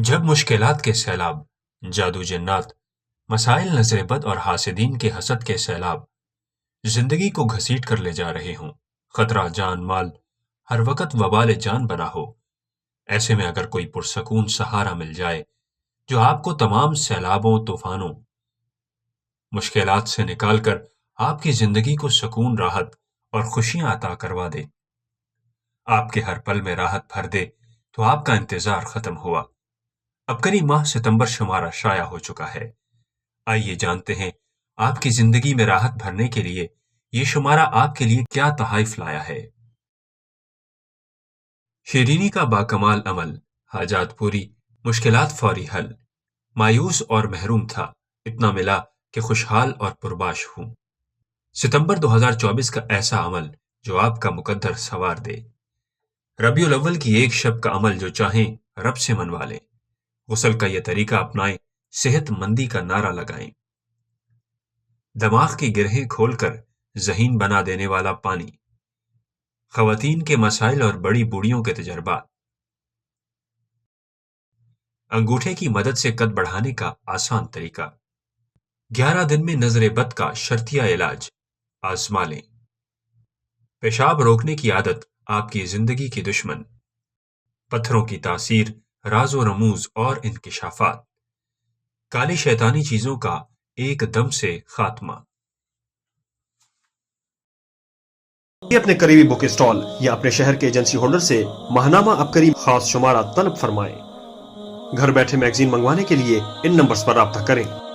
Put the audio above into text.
جب مشکلات کے سیلاب، جادو جنات، مسائل نظر بد اور حاسدین کے حسد کے سیلاب زندگی کو گھسیٹ کر لے جا رہے ہوں، خطرہ جان مال ہر وقت وبال جان بنا ہو، ایسے میں اگر کوئی پرسکون سہارا مل جائے جو آپ کو تمام سیلابوں، طوفانوں، مشکلات سے نکال کر آپ کی زندگی کو سکون، راحت اور خوشیاں عطا کروا دے، آپ کے ہر پل میں راحت بھر دے، تو آپ کا انتظار ختم ہوا۔ اب قریب ماہ ستمبر شمارہ شائع ہو چکا ہے۔ آئیے جانتے ہیں آپ کی زندگی میں راحت بھرنے کے لیے یہ شمارہ آپ کے لیے کیا تحائف لایا ہے۔ شیرینی کا باکمال عمل، حاجات پوری، مشکلات فوری حل۔ مایوس اور محروم تھا، اتنا ملا کہ خوشحال اور پرباش ہوں۔ ستمبر 2024 کا ایسا عمل جو آپ کا مقدر سنوار دے۔ ربیع الاول کی ایک شب کا عمل جو چاہیں رب سے منوا لیں۔ غسل کا یہ طریقہ اپنائیں، صحت مندی کا نعرہ لگائیں۔ دماغ کی گرہیں کھول کر ذہین بنا دینے والا پانی۔ خواتین کے مسائل اور بڑی بوڑھیوں کے تجربات۔ انگوٹھے کی مدد سے قد بڑھانے کا آسان طریقہ۔ 11 دن میں نظر بد کا شرطیہ علاج، آزما لیں۔ پیشاب روکنے کی عادت آپ کی زندگی کی دشمن۔ پتھروں کی تاثیر، راز و رموز اور انکشافات۔ کالی شیطانی چیزوں کا ایک دم سے خاتمہ۔ اپنے قریبی بک اسٹال یا اپنے شہر کے ایجنسی ہولڈر سے ماہنامہ ابکری خاص شمارہ طلب فرمائیں۔ گھر بیٹھے میگزین منگوانے کے لیے ان نمبرز پر رابطہ کریں۔